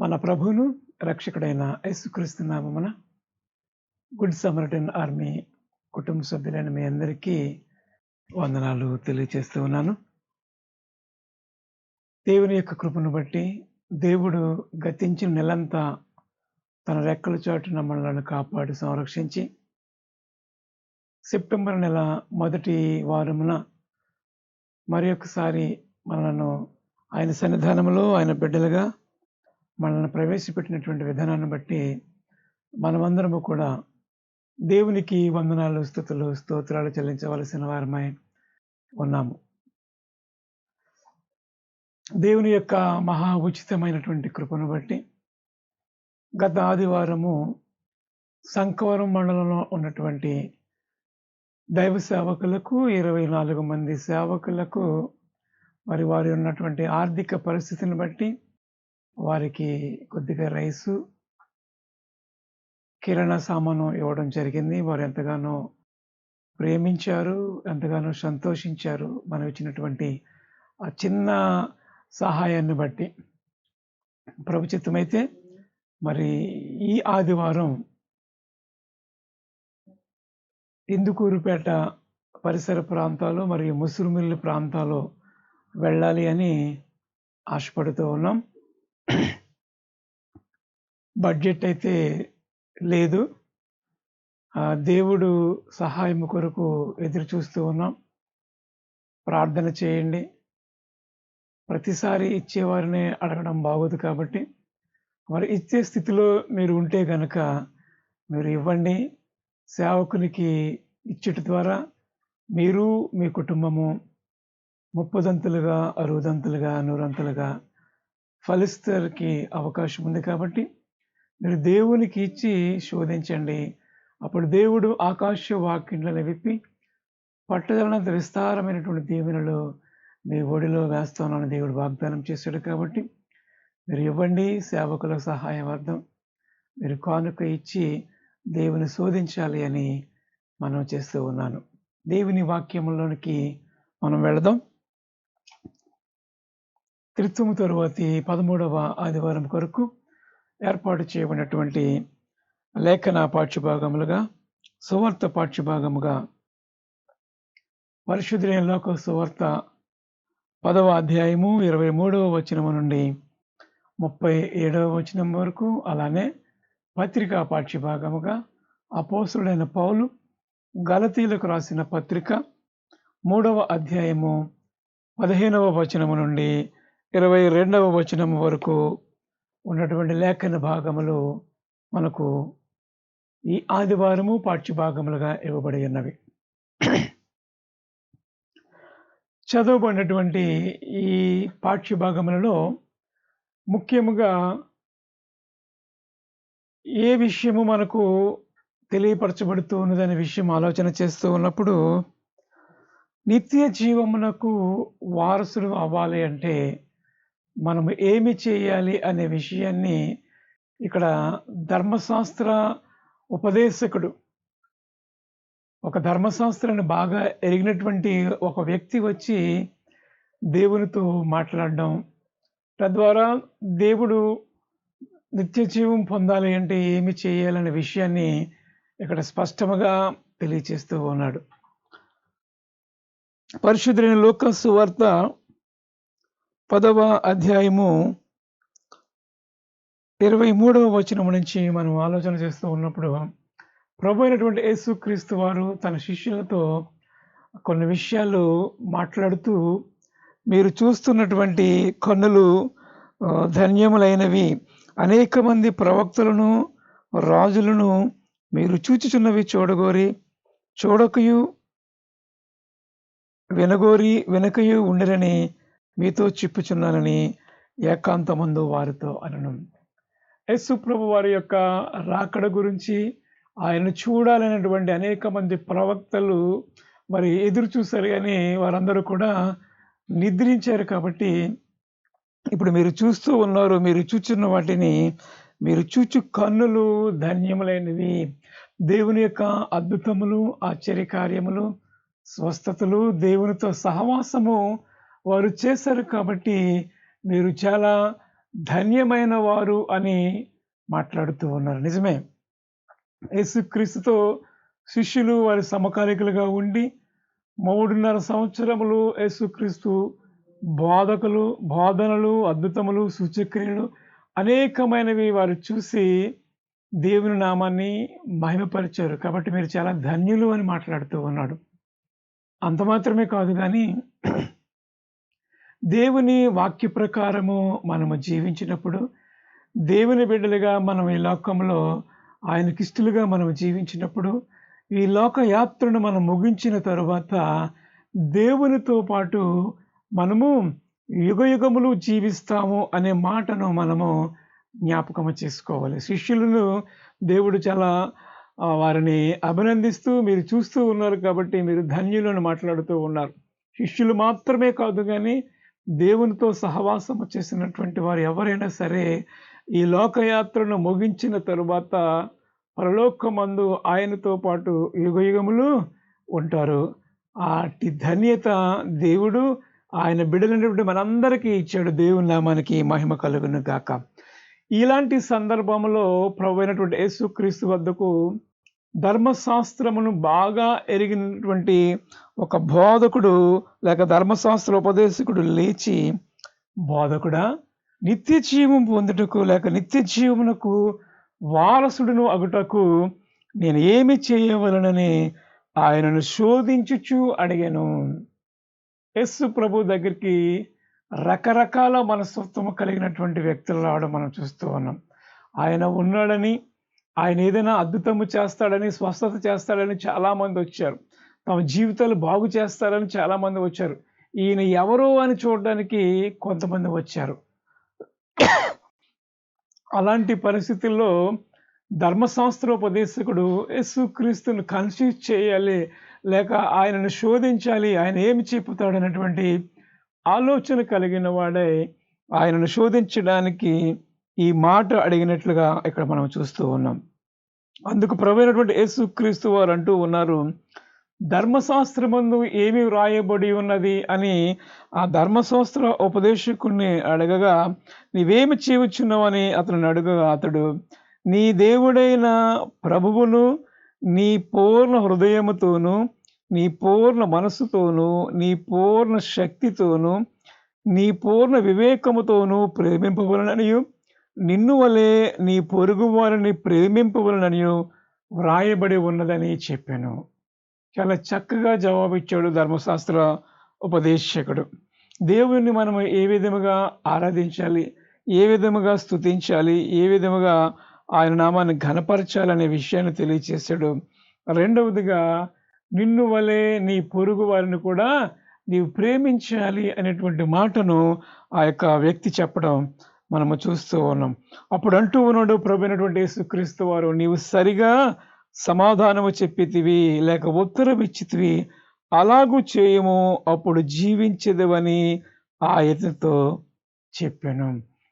మన ప్రభువును రక్షకుడైన యేసుక్రీస్తు నామమున గుడ్ సమరటన్ ఆర్మీ కుటుంబ సభ్యులైన మీ అందరికీ వందనాలు తెలియజేస్తూ ఉన్నాను. దేవుని యొక్క కృపను బట్టి దేవుడు గతించిన నెలంతా తన రెక్కల చాటున మనలను కాపాడి సంరక్షించి సెప్టెంబర్ నెల మొదటి వారమున మరి ఒకసారి మనలను ఆయన సన్నిధానంలో ఆయన బిడ్డలుగా మనల్ని ప్రవేశపెట్టినటువంటి విధానాన్ని బట్టి మనమందరము కూడా దేవునికి వందనాలు, స్తుతులు, స్తోత్రాలు చెల్లించవలసిన వారమై ఉన్నాము. దేవుని యొక్క మహా ఉచితమైనటువంటి కృపను బట్టి గత ఆదివారము శంఖవరం మండలంలో ఉన్నటువంటి దైవ సేవకులకు 24 మంది సేవకులకు మరి వారి ఉన్నటువంటి ఆర్థిక పరిస్థితిని బట్టి వారికి కొద్దిగా రైసు, కిరాణా సామాను ఇవ్వడం జరిగింది. వారు ఎంతగానో ప్రేమించారు, ఎంతగానో సంతోషించారు మనం ఇచ్చినటువంటి ఆ చిన్న సహాయాన్ని బట్టి. ప్రభు చిత్తమైతే మరి ఈ ఆదివారం ఇందుకూరుపేట పరిసర ప్రాంతాలు మరియు ముసురుమిల్లి ప్రాంతాలు వెళ్ళాలి అని ఆశపడుతూ ఉన్నాం. బడ్జెట్ అయితే లేదు. దేవుడు సహాయం కొరకు ఎదురు చూస్తూ ఉన్నాం. ప్రార్థన చేయండి. ప్రతిసారి ఇచ్చేవారినే అడగడం బాగోదు కాబట్టి మరి ఇచ్చే స్థితిలో మీరు ఉంటే కనుక మీరు ఇవ్వండి. సేవకునికి ఇచ్చుట ద్వారా మీరు మీ కుటుంబము 30దంతులుగా, 60దంతులుగా, 100దంతులుగా ఫలిస్తానికి అవకాశం ఉంది కాబట్టి మీరు దేవునికి ఇచ్చి శోధించండి. అప్పుడు దేవుడు ఆకాశ వాక్యలను విప్పి పట్టదలనంత విస్తారమైనటువంటి దీవెనలు మీ ఒడిలో వేస్తానని దేవుడు వాగ్దానం చేశాడు. కాబట్టి మీరు ఇవ్వండి. సేవకుల సహాయార్థం మీరు కానుక ఇచ్చి దేవుని శోధించాలి అని మనం చేస్తూ ఉన్నాను. దేవుని వాక్యంలోనికి మనం వెళదాం. త్రిత్వము తరువాతి 13వ ఆదివారం కొరకు ఏర్పాటు చేయబడినటువంటి లేఖన పాఠ్యభాగములుగా, సువార్త పాఠ్యభాగముగా పరిశుద్ధులైన లోక సువార్త 10వ అధ్యాయము 23వ వచనము నుండి 37వ వచనం వరకు, అలానే పత్రికా పాఠ్యభాగముగా అపోస్తలుడైన పౌలు గలతీయులకు రాసిన పత్రిక 3వ అధ్యాయము 15వ వచనము నుండి 22వ వచనము వరకు ఉన్నటువంటి లేఖన భాగములు మనకు ఈ ఆదివారము పాఠ్యభాగములుగా ఇవ్వబడి ఉన్నవి. చదవబడినటువంటి ఈ పాఠ్యభాగములలో ముఖ్యముగా ఏ విషయము మనకు తెలియపరచబడుతూ ఉన్నదనే విషయం ఆలోచన చేస్తూ ఉన్నప్పుడు, నిత్య జీవమునకు వారసులు అవ్వాలి అంటే మనం ఏమి చేయాలి అనే విషయాన్ని ఇక్కడ ధర్మశాస్త్ర ఉపదేశకుడు, ఒక ధర్మశాస్త్రాన్ని బాగా ఎరిగినటువంటి ఒక వ్యక్తి వచ్చి దేవునితో మాట్లాడడం, తద్వారా దేవుడు నిత్య జీవం పొందాలి అంటే ఏమి చేయాలనే విషయాన్ని ఇక్కడ స్పష్టంగా తెలియచేస్తూ ఉన్నాడు. పరిశుద్ధులైన లూకా సువార్త 10వ అధ్యాయము 23వ వచనం నుంచి మనం ఆలోచన చేస్తూ ఉన్నప్పుడు, ప్రభు అయినటువంటి యేసుక్రీస్తు వారు తన శిష్యులతో కొన్ని విషయాలు మాట్లాడుతూ, మీరు చూస్తున్నటువంటి కన్నులు ధన్యములైనవి, అనేక మంది ప్రవక్తలను రాజులను మీరు చూచుచున్నవి చూడగోరి చూడకయు, వినగోరి వెనకయు ఉండిరని మీతో చెప్పుచున్నానని ఏకాంతమందు వారితో అనను. యేసు ప్రభు వారి యొక్క రాకడ గురించి, ఆయనను చూడాలనేటువంటి అనేక మంది ప్రవక్తలు మరి ఎదురు చూశారు, కానీ వారందరూ కూడా నిద్రించారు. కాబట్టి ఇప్పుడు మీరు చూస్తూ ఉన్నారు, మీరు చూచున్న వాటిని, మీరు చూచు కన్నులు ధన్యములైనవి. దేవుని యొక్క అద్భుతములు, ఆశ్చర్యకార్యములు, స్వస్థతలు, దేవునితో సహవాసము వారు చేశారు. కాబట్టి మీరు చాలా ధన్యమైన వారు అని మాట్లాడుతూ ఉన్నారు. నిజమే, యేసుక్రీస్తుతో శిష్యులు వారి సమకాలికులుగా ఉండి 3.5 సంవత్సరములు యేసుక్రీస్తు బోధనలు, అద్భుతములు, సూచక్రియలు అనేకమైనవి వారు చూసి దేవుని నామాన్ని మహిమపరిచారు. కాబట్టి మీరు చాలా ధన్యులు అని మాట్లాడుతూ ఉన్నాడు. అంత మాత్రమే కాదు కానీ దేవుని వాక్య ప్రకారము మనము జీవించినప్పుడు, దేవుని బిడ్డలుగా మనం ఈ లోకంలో ఆయనకిష్టలుగా మనం జీవించినప్పుడు, ఈ లోక యాత్రను మనం ముగించిన తరువాత దేవునితో పాటు మనము యుగయుగములు జీవిస్తాము అనే మాటను మనము జ్ఞాపకము చేసుకోవాలి. శిష్యులను దేవుడు చాలా వారిని అభినందిస్తూ, మీరు చూస్తూ ఉన్నారు కాబట్టి మీరు ధన్యులను మాట్లాడుతూ ఉన్నారు. శిష్యులు మాత్రమే కాదు కానీ దేవునితో సహవాసము చేసినటువంటి వారు ఎవరైనా సరే ఈ లోకయాత్రను ముగించిన తరువాత పరలోకమందు ఆయనతో పాటు యుగయుగములు ఉంటారు. అట్టి ధన్యత దేవుడు ఆయన బిడ్డలైనటువంటి మనందరికీ ఇచ్చాడు. దేవుని నామానికి మహిమ కలుగును గాక. ఇలాంటి సందర్భంలో ప్రభువైనటువంటి యేసుక్రీస్తు వద్దకు ధర్మశాస్త్రమును బాగా ఎరిగినటువంటి ఒక బోధకుడు లేక ధర్మశాస్త్ర ఉపదేశకుడు లేచి, బోధకుడా, నిత్య జీవం పొందుటకు లేక నిత్య జీవమునకు వారసుడును అగుటకు నేను ఏమి చేయవలనని ఆయనను శోధించుచు అడిగాను. యేసు ప్రభు దగ్గరికి రకరకాల మనస్తత్వము కలిగినటువంటి వ్యక్తులు రావడం మనం చూస్తూ ఉన్నాం. ఆయన ఉన్నాడని, ఆయన ఏదైనా అద్భుతము చేస్తాడని, స్వస్థత చేస్తాడని చాలామంది వచ్చారు. తమ జీవితాలు బాగు చేస్తారని చాలామంది వచ్చారు. ఈయన ఎవరో అని చూడడానికి కొంతమంది వచ్చారు. అలాంటి పరిస్థితుల్లో ధర్మశాస్త్రోపదేశకుడు యేసుక్రీస్తును కన్ఫ్యూజ్ చేయాలి, లేక ఆయనను శోధించాలి, ఆయన ఏమి చెప్పుతాడు అనేటువంటి ఆలోచన కలిగిన వాడై ఆయనను శోధించడానికి ఈ మాట అడిగినట్లుగా ఇక్కడ మనం చూస్తూ ఉన్నాం. అందుకు ప్రభువైనటువంటి యేసుక్రీస్తు వారు అంటూ ఉన్నారు, ధర్మశాస్త్రమందు ఏమి వ్రాయబడి ఉన్నది అని ఆ ధర్మశాస్త్ర ఉపదేశకుడిని అడగగా, నీవేమి చేయవచ్చున్నావని అతను అడగగా, అతడు, నీ దేవుడైన ప్రభువును నీ పూర్ణ హృదయముతోనూ, నీ పూర్ణ మనస్సుతోనూ, నీ పూర్ణ శక్తితోనూ, నీ పూర్ణ వివేకముతోనూ ప్రేమింపవలననియు, నిన్ను వలె నీ పొరుగు వారిని ప్రేమింపవలననియు వ్రాయబడి ఉన్నదని చెప్పాను. చాలా చక్కగా జవాబిచ్చాడు ధర్మశాస్త్ర ఉపదేశకుడు. దేవుణ్ణి మనం ఏ విధముగా ఆరాధించాలి, ఏ విధముగా స్తుతించాలి, ఏ విధముగా ఆయన నామాన్ని ఘనపరచాలనే విషయాన్ని తెలియచేశాడు. రెండవదిగా, నిన్ను వలె నీ పొరుగు వారిని కూడా నీవు ప్రేమించాలి అనేటువంటి మాటను ఆ యొక్క వ్యక్తి చెప్పడం మనము చూస్తూ ఉన్నాం. అప్పుడు అంటూ ఉన్నాడు ప్రభువైనటువంటి యేసుక్రీస్తు వారు, నీవు సరిగా సమాధానము చెప్పితివి లేక ఉత్తరం ఇచ్చితివి, అలాగూ చేయము, అప్పుడు జీవించదవని ఆయనతో చెప్పాను.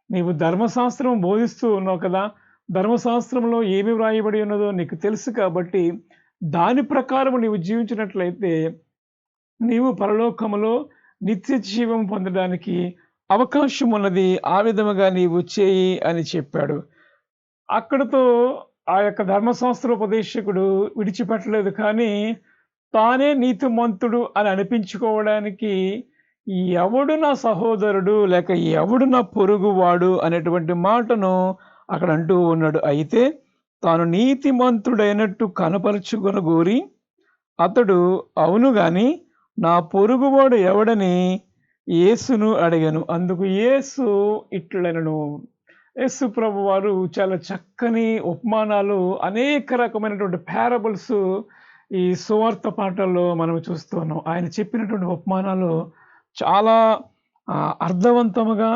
నీవు ధర్మశాస్త్రం బోధిస్తూ ఉన్నావు కదా, ధర్మశాస్త్రంలో ఏమి వ్రాయబడి ఉన్నదో నీకు తెలుసు కాబట్టి దాని ప్రకారం నీవు జీవించినట్లయితే నీవు పరలోకములో నిత్య జీవం పొందడానికి అవకాశం ఉన్నది, ఆ విధముగా నీవు చేయి అని చెప్పాడు. అక్కడతో ఆ యొక్క ధర్మశాస్త్ర ఉపదేశకుడు విడిచిపెట్టలేదు, కానీ తానే నీతిమంతుడు అని అనిపించుకోవడానికి ఎవడు నా సహోదరుడు లేక ఎవడు నా పొరుగువాడు అనేటువంటి మాటను అక్కడ అంటూ ఉన్నాడు. అయితే తాను నీతిమంతుడైనట్టు కనపరుచుకొనగోరి అతడు, అవును గాని నా పొరుగువాడు ఎవడని యేసును అడిగాను. అందుకు యేసు ఇట్లనెను. యేసు ప్రభు వారు చాలా చక్కని ఉపమానాలు, అనేక రకమైనటువంటి పారబుల్స్ ఈ సువార్త పాఠాల్లో మనం చూస్తున్నాం. ఆయన చెప్పినటువంటి ఉపమానాలు చాలా అర్థవంతముగా,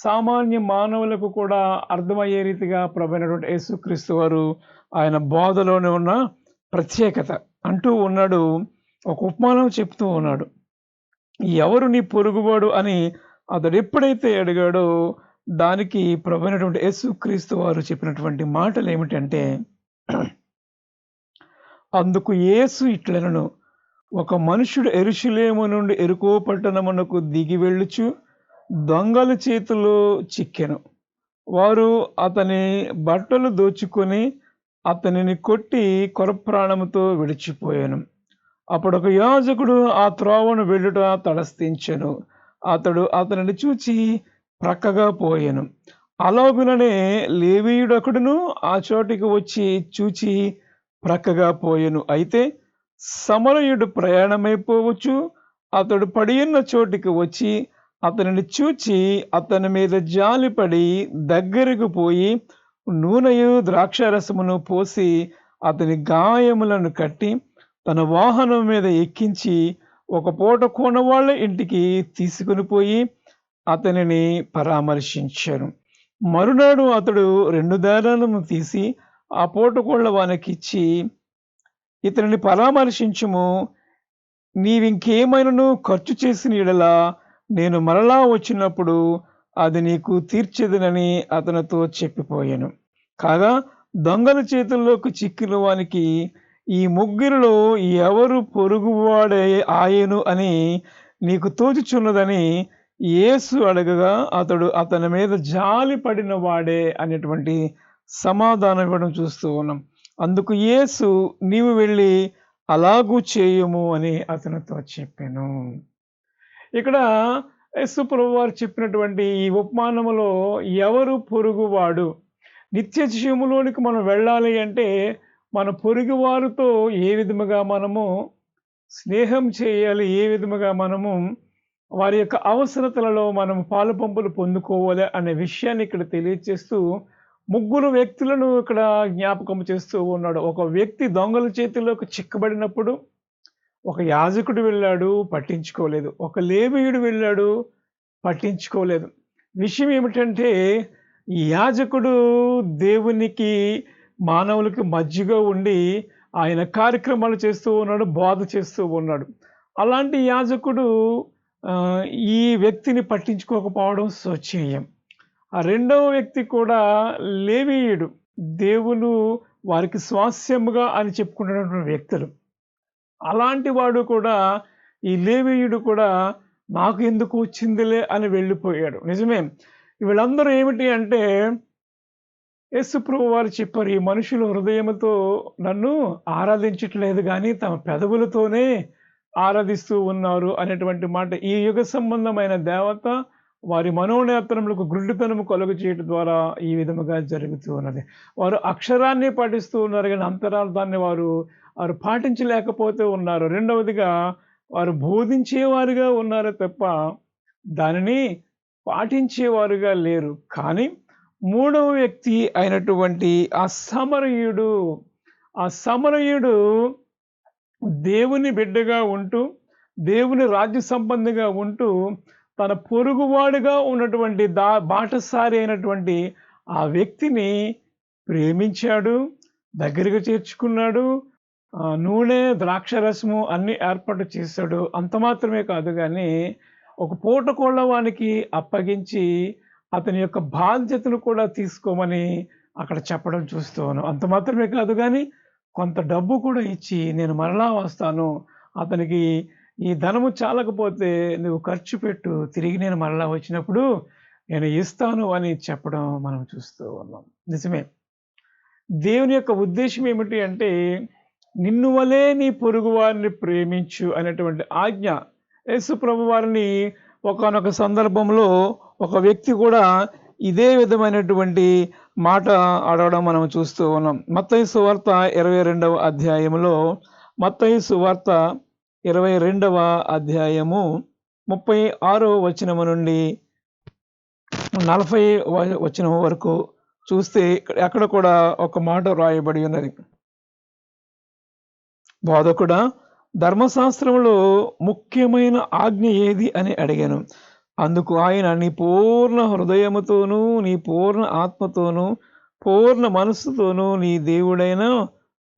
సామాన్య మానవులకు కూడా అర్థమయ్యే రీతిగా ప్రభువైనటువంటి యేసుక్రీస్తు వారు ఆయన బోధలోనే ఉన్న ప్రత్యేకత అంటూ ఉన్నాడు. ఒక ఉపమానం చెప్తూ ఉన్నాడు. ఎవరు నీ పొరుగువాడు అని అతడు ఎప్పుడైతే అడిగాడో దానికి ప్రభువైనటువంటి యేసుక్రీస్తు వారు చెప్పినటువంటి మాటలు ఏమిటంటే, అందుకు యేసు ఇట్లనెను, ఒక మనుషుడు యెరూషలేము నుండి యెరికో పట్టణమునకు దిగి వెళ్ళుచు దొంగల చేతిలో చిక్కెను. వారు అతని బట్టలు దోచుకొని అతనిని కొట్టి కొరప్రాణముతో విడిచిపోయాను. అప్పుడు ఒక యాజకుడు ఆ త్రోవను వెళ్ళుట తటస్థించెను. అతడు అతనిని చూచి ప్రక్కగా పోయెను. అలాగుననే లేవీయుడొకడును ఆ చోటికి వచ్చి చూచి ప్రక్కగా పోయెను. అయితే సమరయుడు ప్రయాణమైపోవచ్చు అతడు పడియున్న చోటికి వచ్చి అతనిని చూచి అతని మీద జాలిపడి దగ్గరకు పోయి నూనెయు ద్రాక్షారసమును పోసి అతని గాయములను కట్టి తన వాహనం మీద ఎక్కించి ఒక పూట కోనవాళ్ళ ఇంటికి తీసుకుని పోయి అతనిని పరామర్శించాను. మరునాడు అతడు 2 దారాలను తీసి ఆ పూటకోళ్ల వానికిచ్చి, ఇతనిని పరామర్శించుము, నీవింకేమైనను ఖర్చు చేసిన యెడల నేను మరలా వచ్చినప్పుడు అది నీకు తీర్చెదనని అతనితో చెప్పిపోయాను. కాగా దొంగల చేతుల్లోకి చిక్కిన వానికి ఈ ముగ్గురిలో ఎవరు పొరుగువాడే ఆయను అని నీకు తోచుచున్నదని యేసు అడగగా అతడు అతని మీద జాలి పడిన వాడే అనేటువంటి సమాధానం ఇవ్వడం చూస్తూ ఉన్నాం. అందుకు యేసు నీవు వెళ్ళి అలాగూ చేయుము అని అతనితో చెప్పాను. ఇక్కడ యేసు ప్రభువు వారు చెప్పినటువంటి ఈ ఉపమానములో ఎవరు పొరుగువాడు, నిత్య జీవములోనికి మనం వెళ్ళాలి అంటే మన పొరుగు వారితో ఏ విధముగా మనము స్నేహం చేయాలి, ఏ విధముగా మనము వారి యొక్క అవసరతలలో మనం పాలు పంపులు పొందుకోవాలి అనే విషయాన్ని ఇక్కడ తెలియజేస్తూ 3 వ్యక్తులను ఇక్కడ జ్ఞాపకం చేస్తూ ఉన్నాడు. ఒక వ్యక్తి దొంగల చేతిలోకి చిక్కబడినప్పుడు ఒక యాజకుడు వెళ్ళాడు, పట్టించుకోలేదు. ఒక లేవీయుడు వెళ్ళాడు, పట్టించుకోలేదు. విషయం ఏమిటంటే ఈ యాజకుడు దేవునికి మానవులకి మధ్యగా ఉండి ఆయన కార్యక్రమాలు చేస్తూ ఉన్నాడు, బోధ చేస్తూ ఉన్నాడు. అలాంటి యాజకుడు ఈ వ్యక్తిని పట్టించుకోకపోవడం శోచనీయం. ఆ రెండవ వ్యక్తి కూడా లేవీయుడు, దేవుడు వారికి స్వాస్యముగా అని చెప్పుకుంటున్నటువంటి వ్యక్తులు. అలాంటి వాడు కూడా ఈ లేవీయుడు కూడా నాకు ఎందుకు వచ్చిందిలే అని వెళ్ళిపోయాడు. నిజమే, వీళ్ళందరూ ఏమిటి అంటే యేసు ప్రభువు వారు చెప్పారు, ఈ మనుషులు హృదయముతో నన్ను ఆరాధించట్లేదు కానీ తమ పెదవులతోనే ఆరాధిస్తూ ఉన్నారు అనేటువంటి మాట. ఈ యుగ సంబంధమైన దేవత వారి మనోనేత్రములకు గుడ్డితనము కలుగు చేయడం ద్వారా ఈ విధముగా జరుగుతూ ఉన్నది. వారు అక్షరాన్ని పాటిస్తూ ఉన్నారు కానీ అంతరార్థాన్ని వారు పాటించలేకపోతూ ఉన్నారు. రెండవదిగా వారు బోధించేవారుగా ఉన్నారు తప్ప దానిని పాటించేవారుగా లేరు. కానీ మూడవ వ్యక్తి అయినటువంటి ఆ సమరయుడు దేవుని బిడ్డగా ఉంటూ దేవుని రాజ్య సంబంధిగా ఉంటూ తన పొరుగువాడుగా ఉన్నటువంటి బాటసారి అయినటువంటి ఆ వ్యక్తిని ప్రేమించాడు, దగ్గరగా చేర్చుకున్నాడు, నూనె ద్రాక్షరసము అన్ని ఏర్పాటు చేశాడు. అంత మాత్రమే కాదు కానీ ఒక పూట కోళ్ళ వానికి అప్పగించి అతని యొక్క బాధ్యతను కూడా తీసుకోమని అక్కడ చెప్పడం చూస్తూ ఉన్నాం. అంత మాత్రమే కాదు కానీ కొంత డబ్బు కూడా ఇచ్చి నేను మరలా వస్తాను, అతనికి ఈ ధనము చాలకపోతే నువ్వు ఖర్చు పెట్టు, తిరిగి నేను మరలా వచ్చినప్పుడు నేను ఇస్తాను అని చెప్పడం మనం చూస్తూ ఉన్నాం. నిజమే, దేవుని యొక్క ఉద్దేశం ఏమిటి అంటే నిన్ను వలే నీ పొరుగు వారిని ప్రేమించు అనేటువంటి ఆజ్ఞ. యేసు ప్రభు వారిని ఒకానొక సందర్భంలో ఒక వ్యక్తి కూడా ఇదే విధమైనటువంటి మాట అడగడం మనం చూస్తూ ఉన్నాం. మత్తయి సువార్త 22వ అధ్యాయంలో, మత్తయి సువార్త 22వ అధ్యాయము 36వ వచనము నుండి 40 వచనం వరకు చూస్తే అక్కడ కూడా ఒక మాట రాయబడి ఉన్నది. బోధకుడా, ధర్మశాస్త్రంలో ముఖ్యమైన ఆజ్ఞ ఏది అని అడిగాను. అందుకు ఆయన, నీ పూర్ణ హృదయముతోనూ నీ పూర్ణ ఆత్మతోనూ పూర్ణ మనస్సుతోనూ నీ దేవుడైన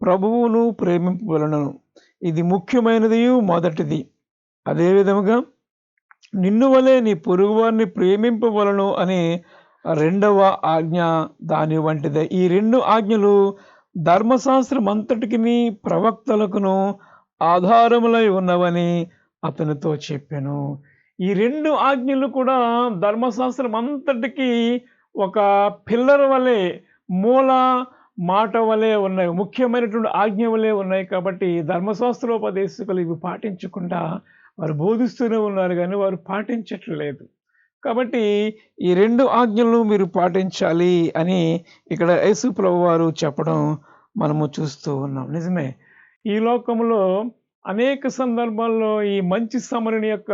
ప్రభువును ప్రేమింపవలెను. ఇది ముఖ్యమైనది, మొదటిది. అదేవిధముగా నిన్ను వలె నీ పొరుగువారిని ప్రేమింపవలను అనే రెండవ ఆజ్ఞ దాని వంటిదే. ఈ 2 ఆజ్ఞలు ధర్మశాస్త్రం అంతటికి ప్రవక్తలకును ఆధారములై ఉన్నవని అతనితో చెప్పాను. ఈ 2 ఆజ్ఞలు కూడా ధర్మశాస్త్రం అంతటికి ఒక పిల్లర్ వలె, మూల మాట వలె ఉన్నాయి. ముఖ్యమైనటువంటి ఆజ్ఞ వలె ఉన్నాయి. కాబట్టి ధర్మశాస్త్రోపదేశకులు ఇవి పాటించకుండా వారు బోధిస్తూనే ఉన్నారు గానీ వారు పాటించట్లేదు. కాబట్టి ఈ 2 ఆజ్ఞలను మీరు పాటించాలి అని ఇక్కడ యేసు ప్రభువారు చెప్పడం మనము చూస్తూ ఉన్నాం. నిజమే. ఈ లోకంలో అనేక సందర్భాల్లో ఈ మంచి సమరుని యొక్క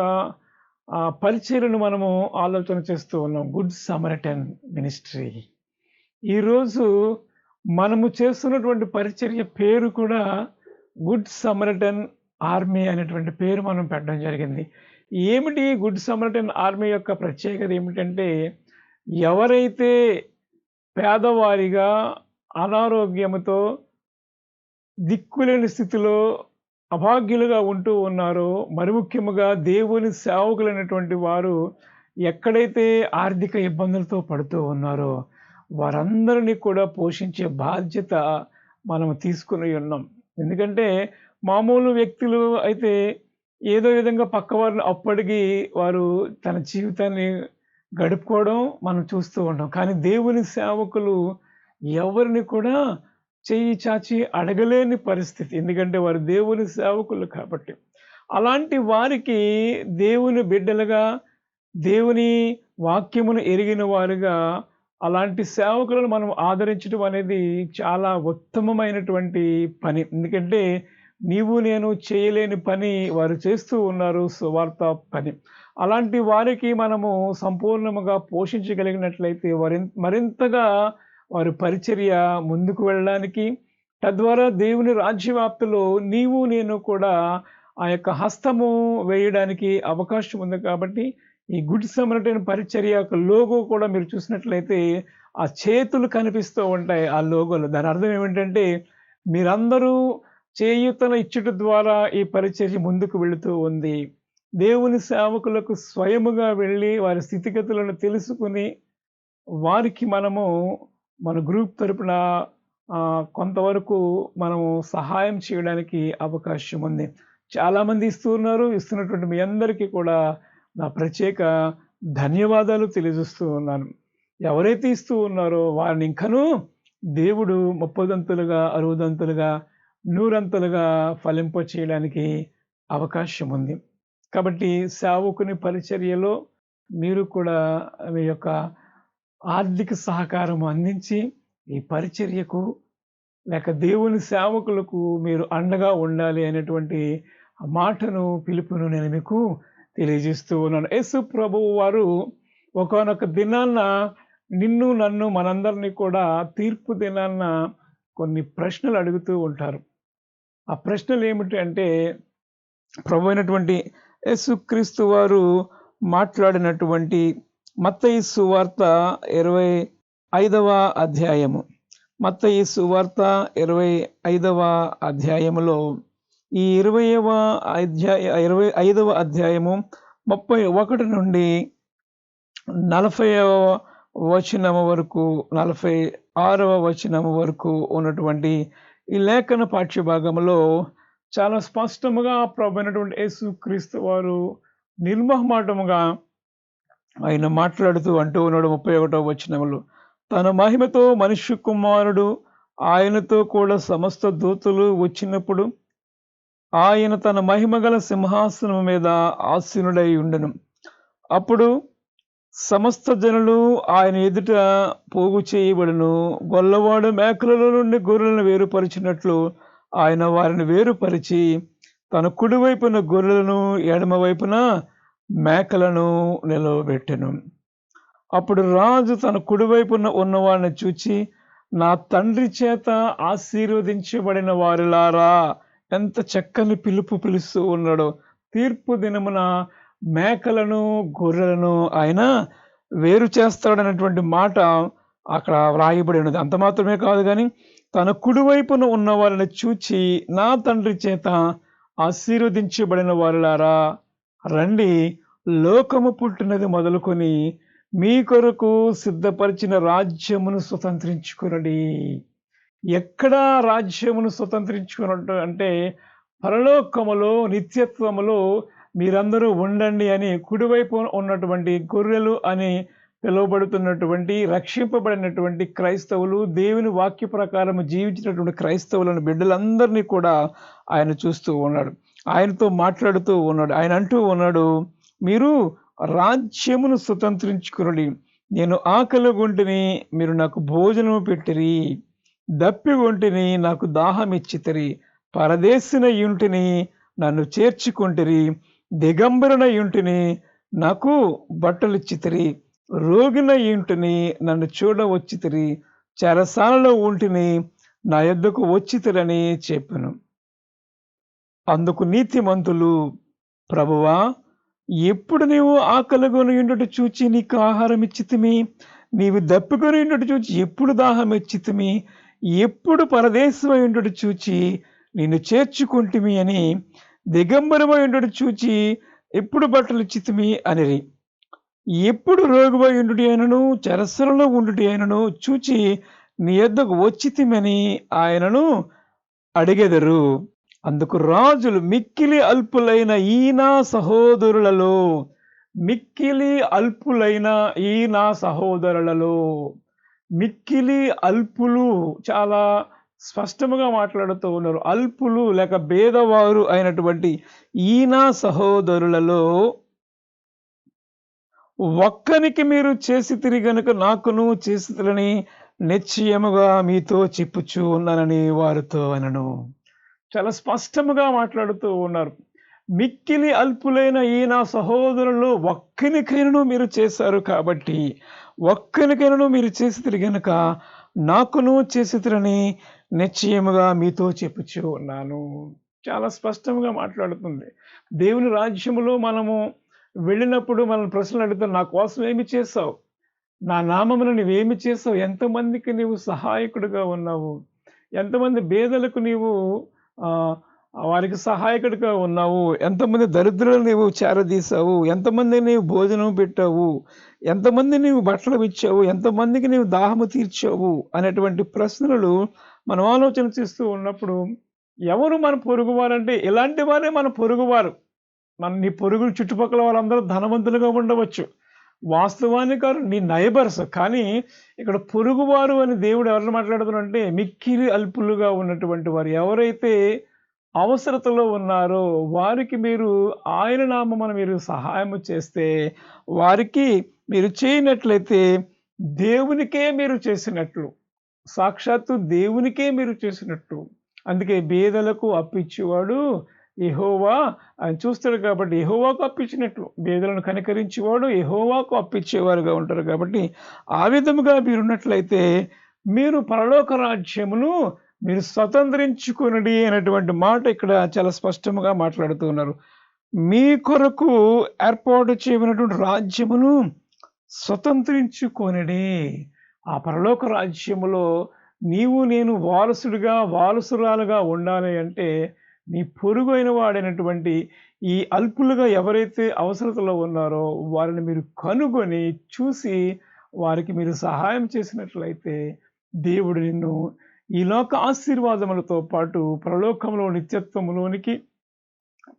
పరిచర్యను మనము ఆలోచన చేస్తూ ఉన్నాం. Good Samaritan ministry. ఈరోజు మనము చేస్తున్నటువంటి పరిచర్య పేరు కూడా గుడ్ సమరిటన్ ఆర్మీ అనేటువంటి పేరు మనం పెట్టడం జరిగింది. ఏమిటి గుడ్ సమరిటన్ ఆర్మీ యొక్క ప్రత్యేకత ఏమిటంటే, ఎవరైతే పేదవారిగా, అనారోగ్యముతో, దిక్కులేని స్థితిలో అభాగ్యులుగా ఉంటూ ఉన్నారో, మరి ముఖ్యముగా దేవుని సేవకులైనటువంటి వారు ఎక్కడైతే ఆర్థిక ఇబ్బందులతో పడుతూ ఉన్నారో వారందరినీ కూడా పోషించే బాధ్యత మనం తీసుకుని ఉన్నాం. ఎందుకంటే మామూలు వ్యక్తులు అయితే ఏదో విధంగా పక్కవారిని అప్పడిగి వారు తన జీవితాన్ని గడుపుకోవడం మనం చూస్తూ ఉంటాం. కానీ దేవుని సేవకులు ఎవరిని కూడా చెయ్యి చాచి అడగలేని పరిస్థితి. ఎందుకంటే వారు దేవుని సేవకులు కాబట్టి. అలాంటి వారికి దేవుని బిడ్డలుగా, దేవుని వాక్యమును ఎరిగిన వారుగా అలాంటి సేవకులను మనం ఆదరించడం అనేది చాలా ఉత్తమమైనటువంటి పని. ఎందుకంటే నీవు నేను చేయలేని పని వారు చేస్తూ ఉన్నారు, సువార్త పని. అలాంటి వారికి మనము సంపూర్ణముగా పోషించగలిగినట్లయితే మరింతగా వారి పరిచర్య ముందుకు వెళ్ళడానికి, తద్వారా దేవుని రాజ్యవ్యాప్తిలో నీవు నేను కూడా ఆ యొక్క హస్తము వేయడానికి అవకాశం ఉంది. కాబట్టి ఈ గుడ్ సమరిటన్ పరిచర్య యొక్క లోగో కూడా మీరు చూసినట్లయితే ఆ చేతులు కనిపిస్తూ ఉంటాయి ఆ లోగోలో. దాని అర్థం ఏమిటంటే మీరందరూ చేయూతను ఇచ్చుట ద్వారా ఈ పరిచర్య ముందుకు వెళుతూ ఉంది. దేవుని సేవకులకు స్వయముగా వెళ్ళి వారి స్థితిగతులను తెలుసుకుని వారికి మనము మన గ్రూప్ తరపున కొంతవరకు మనము సహాయం చేయడానికి అవకాశం ఉంది. చాలామంది ఇస్తున్నటువంటి మీ అందరికీ కూడా నా ప్రత్యేక ధన్యవాదాలు తెలియజేస్తూ ఉన్నాను. ఎవరైతే ఇస్తూ ఉన్నారో వారిని ఇంకనూ దేవుడు 30దంతులుగా, 60దంతులుగా, 100అంతులుగా ఫలింప చేయడానికి అవకాశం ఉంది. కాబట్టి సేవకుని పరిచర్యలో మీరు కూడా మీ యొక్క ఆర్థిక సహకారం అందించి ఈ పరిచర్యకు లేక దేవుని సేవకులకు మీరు అండగా ఉండాలి అనేటువంటి మాటను, పిలుపును నేను మీకు తెలియజేస్తూ ఉన్నాను. యేసు ప్రభువు వారు ఒకానొక దినాన్న నిన్ను, నన్ను, మనందరినీ కూడా తీర్పు దినాన్న కొన్ని ప్రశ్నలు అడుగుతూ ఉంటారు. ఆ ప్రశ్నలు ఏమిటి అంటే, ప్రభు అయినటువంటి యేసుక్రీస్తు వారు మాట్లాడినటువంటి మత్తయి సువార్త 25వ అధ్యాయము. మత్తయి సువార్త 25వ అధ్యాయములో ఈ 25వ అధ్యాయము 31 నుండి 40వ వచనము వరకు, 46వ వచనము వరకు ఉన్నటువంటి ఈ లేఖన పాఠ్య భాగంలో చాలా స్పష్టముగా ప్రభువైనటువంటి యేసుక్రీస్తు వారు నిర్మోహమాటముగా ఆయన మాట్లాడుతూ అంటూ ఉన్నాడు. 31వ వచనములో, తన మహిమతో మనుష్య కుమారుడు ఆయనతో కూడా సమస్త దూతలు వచ్చినప్పుడు ఆయన తన మహిమగల సింహాసనం మీద ఆసీనుడై ఉండెను. అప్పుడు సమస్త జనులు ఆయన ఎదుట పోగు చేయబడును. గొల్లవాడు మేకలలో నుండి గొర్రెలను వేరుపరిచినట్లు ఆయన వారిని వేరుపరిచి తన కుడివైపున గొర్రెలను, ఎడమ వైపున మేకలను నిలవబెట్టెను. అప్పుడు రాజు తన కుడివైపున ఉన్నవాడిని చూచి, నా తండ్రి చేత ఆశీర్వదించబడిన వారిలారా, ఎంత చక్కని పిలుపు పిలుస్తూ ఉన్నాడో. తీర్పు దినమున మేకలను, గొర్రెలను ఆయన వేరు చేస్తాడనేటువంటి మాట అక్కడ వ్రాయబడి ఉన్నది. అంత మాత్రమే కాదు కానీ తన కుడివైపున ఉన్న వారిని చూచి, నా తండ్రి చేత ఆశీర్వదించబడిన వారిలారా రండి, లోకము పుట్టినది మొదలుకొని మీ కొరకు సిద్ధపరిచిన రాజ్యమును స్వతంత్రించుకునండి. ఎక్కడ రాజ్యమును స్వతంత్రించుకున్నట్టు అంటే పరలోకములో, నిత్యత్వములో మీరందరూ ఉండండి అని కుడివైపు ఉన్నటువంటి గొర్రెలు అని పిలువబడుతున్నటువంటి రక్షింపబడినటువంటి క్రైస్తవులు, దేవుని వాక్య ప్రకారం జీవించినటువంటి క్రైస్తవులను బిడ్డలందరినీ కూడా ఆయన చూస్తూ ఉన్నాడు. ఆయనతో మాట్లాడుతూ ఉన్నాడు. ఆయన అంటూ ఉన్నాడు, మీరు రాజ్యమును స్వతంత్రించుకునుడి. నేను ఆకలిగొంటిని, మీరు నాకు భోజనము పెట్టిరి. దప్పిగొంటిని, నాకు దాహం ఇచ్చితిరి. పరదేశినయుంటిని, నన్ను చేర్చుకొంటిరి. దిగంబరునయుంటిని, నాకు బట్టలిచ్చితిరి. రోగినయుంటిని, నన్ను చూడవచ్చితిరి. చెరసాలలో ఉంటిని, నా యొద్దకు వచ్చితిరని చెప్పెను. అందుకు నీతిమంతులు, ప్రభువా, ఎప్పుడు నీవు ఆకలిగొని ఉండుట చూచి నీకు ఆహారం ఇచ్చితిమి? నీవు దప్పికొని ఉండుట చూచి ఎప్పుడు దాహం ఇచ్చితిమి? ఎప్పుడు పరదేశమై ఉండుట చూచి నిన్ను చేర్చుకుంటిమి అని, దిగంబరమై ఉండుట చూచి ఎప్పుడు బట్టలు ఇచ్చితిమి అనిరి. ఎప్పుడు రోగివై ఉండుట అయినను, చెరసలలో ఉండుట అయినను చూచి నీ యొద్దకు వచ్చితిమని ఆయనను అడిగెదరు. అందుకు రాజులు, మిక్కిలి అల్పులైన ఈ నా సహోదరులలో, మిక్కిలి అల్పులైన ఈ నా సహోదరులలో, మిక్కిలి అల్పులు చాలా స్పష్టముగా మాట్లాడుతూ ఉన్నారు. అల్పులు లేక భేదవారు అయినటువంటి ఈ నా సహోదరులలో ఒక్కనికి మీరు చేసితిరి గనుక నాకును చేసితిరని నిశ్చయముగా మీతో చెప్పుచూ ఉన్నానని వారితో అనను. చాలా స్పష్టముగా మాట్లాడుతూ ఉన్నారు. మిక్కిలి అల్పులైన ఈ నా సహోదరుల్లో ఒక్కనికైనను మీరు చేశారు కాబట్టి, ఒక్కనికైనను మీరు చేసితిరి గనుక నాకును చేసితిరని నిశ్చయముగా మీతో చెప్పుచూ ఉన్నాను. చాలా స్పష్టంగా మాట్లాడుతుంది. దేవుని రాజ్యములో మనము వెళ్ళినప్పుడు మనం ప్రశ్నలు అడుగుతాం, నా కోసం ఏమి చేశావు? నా నామమును నువ్వేమి చేసావు? ఎంతమందికి నీవు సహాయకుడిగా ఉన్నావు? ఎంతమంది బేదలకు నీవు వారికి సహాయకుడిగా ఉన్నావు? ఎంతమంది దరిద్రులు నీవు చేరదీశావు? ఎంతమంది నీవు భోజనం పెట్టావు? ఎంతమంది నీవు బట్టలు ఇచ్చావు? ఎంతమందికి నీవు దాహము తీర్చావు? అనేటువంటి ప్రశ్నలు మనం ఆలోచన చేస్తూ ఉన్నప్పుడు, ఎవరు మన పొరుగువారంటే ఇలాంటి వారే మన పొరుగువారు. నీ పొరుగు చుట్టుపక్కల వాళ్ళందరూ ధనవంతులుగా ఉండవచ్చు, వాస్తవానికి నీ నైబర్స్. కానీ ఇక్కడ పొరుగువారు అని దేవుడు ఎవరిని మాట్లాడుతున్నారంటే మిక్కిలి అల్పులుగా ఉన్నటువంటి వారు. ఎవరైతే అవసరతలో ఉన్నారో వారికి మీరు ఆయన నామమున మీరు సహాయం చేస్తే, వారికి మీరు చేయనట్లయితే దేవునికే మీరు చేసినట్లు, సాక్షాత్తు దేవునికే మీరు చేసినట్టు. అందుకే బేదలకు అప్పిచ్చేవాడు యెహోవా. ఆయన చూస్తాడు కాబట్టి యెహోవాకు అప్పించినట్లు, బేదలను కనికరించేవాడు యెహోవాకు అప్పించేవారుగా ఉంటారు. కాబట్టి ఆ విధముగా మీరున్నట్లయితే మీరు పరలోక రాజ్యమును మీరు స్వతంత్రించుకునడి అనేటువంటి మాట ఇక్కడ చాలా స్పష్టంగా మాట్లాడుతూ ఉన్నారు. మీ కొరకు ఏర్పాటు చేయబడినటువంటి రాజ్యమును స్వతంత్రించుకొనడి. ఆ పరలోక రాజ్యములో నీవు నేను వారసురాలుగా ఉండాలి అంటే, నీ పొరుగు అయిన వాడైనటువంటి ఈ అల్పులుగా ఎవరైతే అవసరతలో ఉన్నారో వారిని మీరు కనుగొని చూసి వారికి మీరు సహాయం చేసినట్లయితే, దేవుడు నిన్ను ఈ లోక ఆశీర్వాదములతో పాటు పరలోకంలో నిత్యత్వములోనికి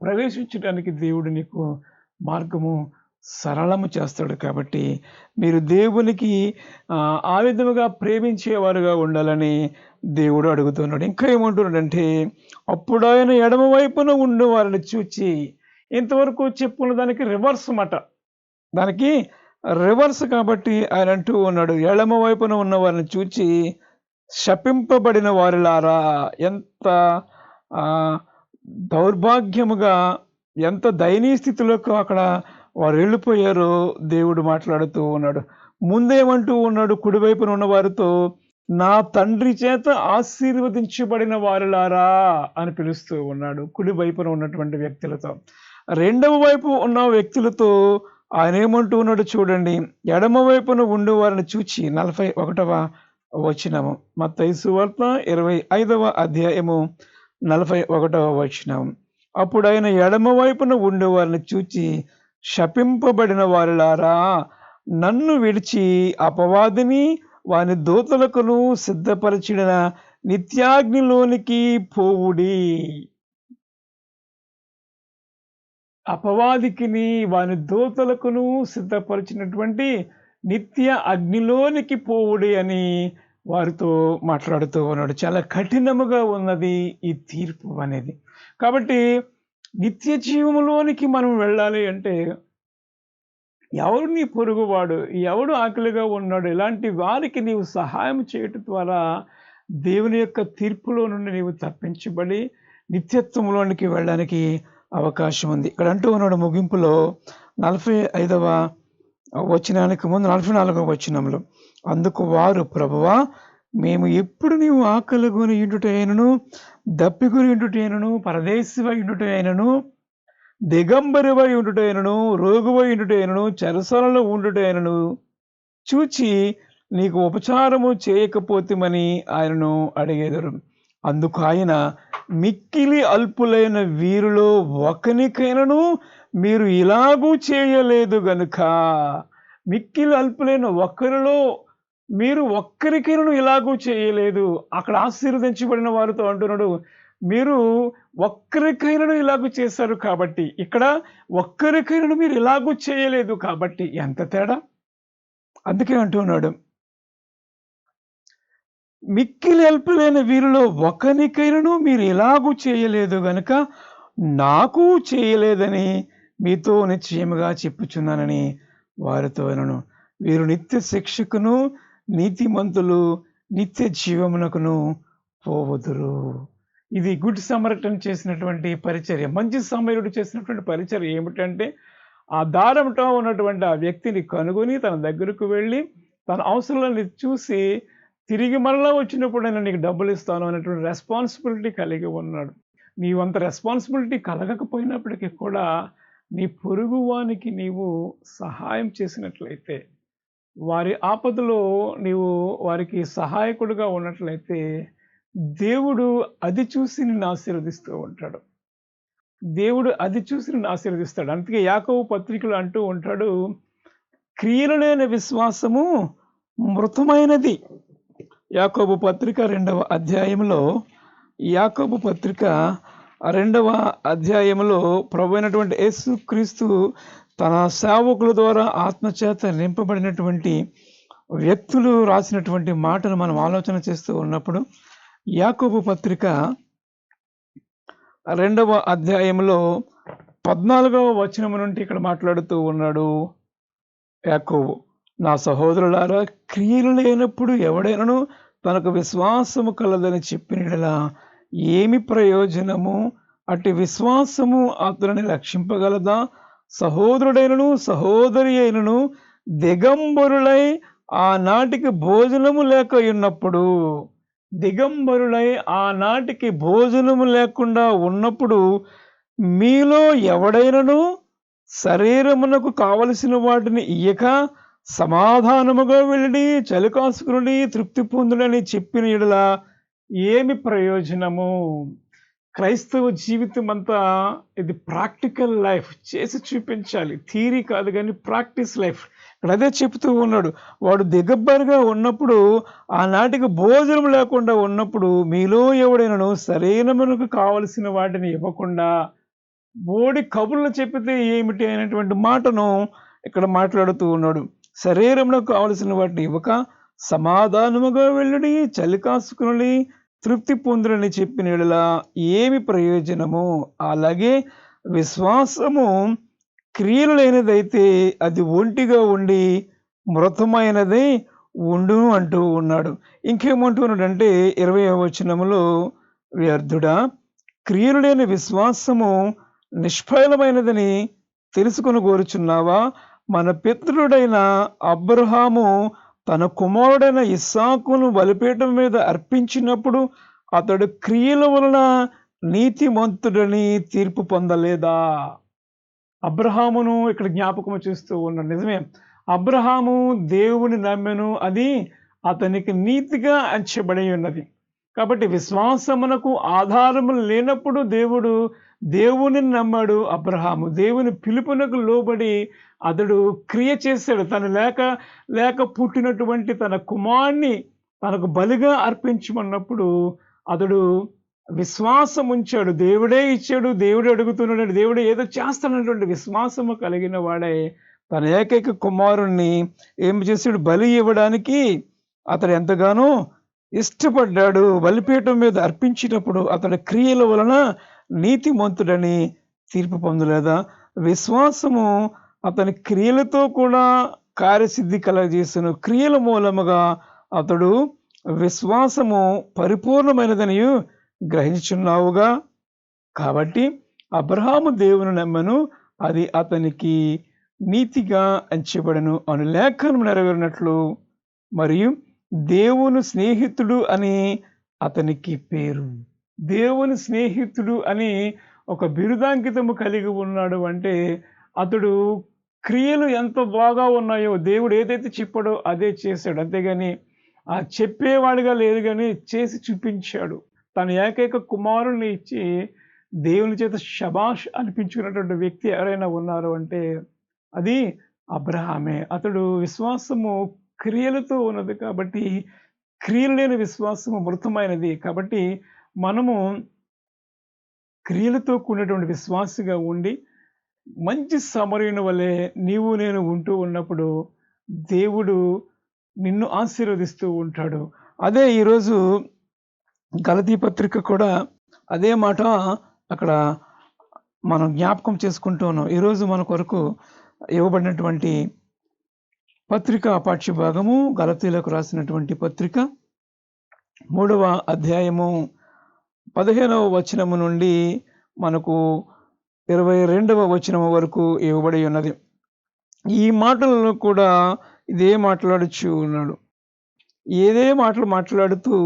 ప్రవేశించడానికి దేవుడు నీకు మార్గము సరళము చేస్తాడు. కాబట్టి మీరు దేవునికి ఆ విధముగా ప్రేమించేవారుగా ఉండాలని దేవుడు అడుగుతున్నాడు. ఇంకా ఏమంటున్నాడంటే, అప్పుడు ఆయన ఎడమ వైపున ఉండి వారిని చూచి, ఇంతవరకు చెప్పుకున్న దానికి రివర్స్ మాట, దానికి రివర్స్. కాబట్టి ఆయన అంటూ ఉన్నాడు, ఎడమ వైపున ఉన్న వారిని చూచి, శపింపబడిన వారిలారా, ఎంత దౌర్భాగ్యముగా, ఎంత దయనీయ స్థితిలోకి అక్కడ వారు వెళ్ళిపోయారో దేవుడు మాట్లాడుతూ ఉన్నాడు. ముందేమంటూ ఉన్నాడు, కుడివైపున ఉన్న వారితో, నా తండ్రి చేత ఆశీర్వదించబడిన వారిలారా అని పిలుస్తూ ఉన్నాడు. కుడి వైపున ఉన్నటువంటి వ్యక్తులతో. రెండవ వైపు ఉన్న వ్యక్తులతో ఆయన ఏమంటూ ఉన్నాడు చూడండి, ఎడమ వైపున ఉండి వారిని చూచి, 41వ వచనము, మత్తయి సువార్త 25వ అధ్యాయము 41వ వచనం. అప్పుడు ఆయన ఎడమ వైపున ఉండే వారిని చూచి, శపింపబడిన వారిలారా, నన్ను విడిచి అపవాదిని వాని దూతలకును సిద్ధపరిచిన నిత్యాగ్నిలోనికి పోవుడి. అపవాదికిని వాని దూతలకును సిద్ధపరిచినటువంటి నిత్య అగ్నిలోనికి పోవుడి అని వారితో మాట్లాడుతూ ఉన్నాడు. చాలా కఠినముగా ఉన్నది ఈ తీర్పు అనేది. కాబట్టి నిత్య జీవములోనికి మనం వెళ్ళాలి అంటే ఎవరు నీ పొరుగువాడు, ఎవడు ఆకలిగా ఉన్నాడు, ఇలాంటి వారికి నీవు సహాయం చేయటం ద్వారా దేవుని యొక్క తీర్పులో నుండి నీవు తప్పించబడి నిత్యత్వంలోనికి వెళ్ళడానికి అవకాశం ఉంది. ఇక్కడ అంటూ ఉన్నాడు ముగింపులో 45వ వచనానికి ముందు 44వ వచనంలో, అందుకు వారు, ప్రభువా, మేము ఎప్పుడు నీవు ఆకలి కొని ఇండుటైనను, దప్పికొని ఇండుటైనను, పరదేశివై ఇండుటైనను, దిగంబరివై ఉండుటైనను, రోగువై ఉండుటైనను, చెరసాలలో ఉండుటైనను చూచి నీకు ఉపచారము చేయకపోతేమని ఆయనను అడిగేదరు. అందుకు ఆయన, మిక్కిలి అల్పులైన వీరిలో ఒకనికైనను మీరు ఇలాగూ చేయలేదు గనుక, మిక్కిలి అల్పులైన ఒక్కరిలో మీరు ఒక్కరికైనను ఇలాగూ చేయలేదు. అక్కడ ఆశీర్వదించబడిన వారితో అంటున్నాడు, మీరు ఒక్కరికైనా ఇలాగూ చేశారు కాబట్టి, ఇక్కడ ఒక్కరికైనా మీరు ఇలాగూ చేయలేదు కాబట్టి. ఎంత తేడా! అందుకే అంటున్నాడు, మిక్కిలి అల్పులైన వీరిలో ఒకరికైనా మీరు ఇలాగూ చేయలేదు గనుక నాకు చేయలేదని మీతో నిశ్చయముగా చెప్పుచున్నానని వారితో అనను. వీరు నిత్య శిక్షకును, నీతిమంతులు నిత్య జీవమునకును పోవుదురు. ఇది గుడ్ సమరటన్ చేసినటువంటి పరిచర్య, మంచి సమరుడు చేసినటువంటి పరిచర్య ఏమిటంటే, ఆ దారంతో ఉన్నటువంటి ఆ వ్యక్తిని కనుగొని తన దగ్గరకు వెళ్ళి తన అవసరాలను చూసి తిరిగి మరలా వచ్చినప్పుడు నేను నీకు డబ్బులు ఇస్తాను అనేటువంటి రెస్పాన్సిబిలిటీ కలిగి ఉన్నాడు. నీవంత రెస్పాన్సిబిలిటీ కలగకపోయినప్పటికీ కూడా నీ పొరుగువానికి నీవు సహాయం చేసినట్లయితే, వారి ఆపదలో నీవు వారికి సహాయకుడిగా ఉన్నట్లయితే దేవుడు అది చూసి నిన్ను ఆశీర్వదిస్తూ ఉంటాడు. దేవుడు అది చూసి నిన్ను ఆశీర్వదిస్తాడు. అందుకే యాకోబు పత్రికలు అంటూ ఉంటాడు, క్రియలు లేని విశ్వాసము మృతమైనది. యాకోబు పత్రిక 2వ అధ్యాయంలో, యాకోబు పత్రిక 2వ అధ్యాయంలో ప్రభు అయినటువంటి యేసుక్రీస్తు తన సేవకుల ద్వారా ఆత్మచేత నింపబడినటువంటి వ్యక్తులు రాసినటువంటి మాటలు మనం ఆలోచన చేస్తూ ఉన్నప్పుడు, యాకోబు పత్రిక 2వ అధ్యాయంలో 14వ వచనం నుండి ఇక్కడ మాట్లాడుతూ ఉన్నాడు యాకోబు, నా సహోదరులారా, క్రియలు లేనప్పుడు ఎవడైనను తనకు విశ్వాసము కలదని చెప్పినలా ఏమి ప్రయోజనము? అట్టి విశ్వాసము అతనిని రక్షింపగలదా? సహోదరుడైనను సహోదరి అయినను దిగంబరులై ఆనాటికి భోజనము లేక ఉన్నప్పుడు, దిగంబరులై ఆనాటికి భోజనము లేకుండా ఉన్నప్పుడు మీలో ఎవడైనను శరీరమునకు కావలసిన వాటిని ఇయ్యక సమాధానముగా వెళ్ళి చలికాసుకుని తృప్తి పొందుడని చెప్పిన యెడల ఏమి ప్రయోజనము? క్రైస్తవ జీవితం అంతా ఇది ప్రాక్టికల్ లైఫ్, చేసి చూపించాలి. థియరీ కాదు కానీ ప్రాక్టీస్ లైఫ్. ఇక్కడ అదే చెప్తూ ఉన్నాడు, వాడు దిగబ్బరిగా ఉన్నప్పుడు, ఆనాటికి భోజనం లేకుండా ఉన్నప్పుడు మీలో ఎవడైనాను శరీరమునకు కావలసిన వాటిని ఇవ్వకుండా బోడి కబుర్లు చెప్పితే ఏమిటి అనేటువంటి మాటను ఇక్కడ మాట్లాడుతూ ఉన్నాడు. శరీరమునకు కావలసిన వాటిని ఇవ్వక సమాధానముగా వెళ్ళి చలి కాసుకుని తృప్తి పొందులని చెప్పిన యెడల ఏమి ప్రయోజనము? అలాగే విశ్వాసము క్రియలు లేనిదైతే అది ఒంటిగా ఉండి మృతమైనది ఉండును అంటూ ఉన్నాడు. ఇంకేమంటున్నాడంటే 20వ వచనములో, వ్యర్థుడా, క్రియలు లేని విశ్వాసము నిష్ఫలమైనదని తెలుసుకొని కోరుచున్నావా? మన పితరుడైన అబ్రహాము తన కుమారుడైన ఇస్సాకును బలిపీఠం మీద అర్పించినప్పుడు అతడు క్రియల వలన నీతిమంతుడని తీర్పు పొందలేదా? అబ్రహామును ఇక్కడ జ్ఞాపకం చేస్తూ ఉన్నాడు. నిజమే, అబ్రహాము దేవుని నమ్మెను, అది అతనికి నీతిగా ఎంచబడి ఉన్నది. కాబట్టి విశ్వాసమునకు ఆధారము లేనప్పుడు దేవుని నమ్మాడు అబ్రహాము. దేవుని పిలుపునకు లోబడి అతడు క్రియ చేశాడు. తను లేక పుట్టినటువంటి తన కుమారుణ్ణి తనకు బలిగా అర్పించమన్నప్పుడు అతడు విశ్వాసం ఉంచాడు. దేవుడే ఇచ్చాడు, దేవుడే అడుగుతున్నాడు, దేవుడే ఏదో చేస్తానటువంటి విశ్వాసము కలిగిన వాడే తన ఏకైక కుమారుణ్ణి ఏం చేశాడు? బలి ఇవ్వడానికి అతడు ఎంతగానో ఇష్టపడ్డాడు. బలిపీఠం మీద అర్పించినప్పుడు అతడి క్రియల వలన నీతిమంతుడని తీర్పు పొందలేదా? విశ్వాసము అతని క్రియలతో కూడా కార్యసిద్ధి కలగజేసెను. క్రియల మూలముగా అతడు విశ్వాసము పరిపూర్ణమైనదని గ్రహించుచున్నావుగా. కాబట్టి అబ్రహాము దేవుని నమ్మెను, అది అతనికి నీతిగా ఎంచబడెను అను లేఖనం నెరవేరినట్లు, మరియు దేవుని స్నేహితుడు అని అతనికి పేరు. దేవుని స్నేహితుడు అని ఒక బిరుదాంకితము కలిగి ఉన్నాడు అంటే అతడు క్రియలు ఎంత బాగా ఉన్నాయో, దేవుడు ఏదైతే చెప్పాడో అదే చేశాడు. అంతేగాని ఆ చెప్పేవాడిగా లేదు, కానీ చేసి చూపించాడు. తన ఏకైక కుమారుణ్ణి ఇచ్చి దేవుని చేత శబాష్ అనిపించుకున్నటువంటి వ్యక్తి ఎవరైనా ఉన్నారు అంటే అది అబ్రహామే. అతడు విశ్వాసము క్రియలతో ఉన్నది కాబట్టి, క్రియలు లేని విశ్వాసము మృతమైనది. కాబట్టి మనము క్రియలతో కూడినటువంటి విశ్వాసిగా ఉండి మంచి సమరయుని వలె నీవు నేను ఉంటూ ఉన్నప్పుడు దేవుడు నిన్ను ఆశీర్వదిస్తూ ఉంటాడు. అదే ఈరోజు గలతీ పత్రిక కూడా అదే మాట అక్కడ మనం జ్ఞాపకం చేసుకుంటూ ఉన్నాం. ఈరోజు మన కొరకు ఇవ్వబడినటువంటి పత్రిక పాఠ్య భాగము గలతీలకు రాసినటువంటి పత్రిక 3వ అధ్యాయము 15వ వచనము నుండి మనకు 22వ వచనము వరకు ఇవ్వబడి ఉన్నది. ఈ మాటలను కూడా ఇదే మాట్లాడుచు ఉన్నాడు. ఏదే మాటలు మాట్లాడుతూ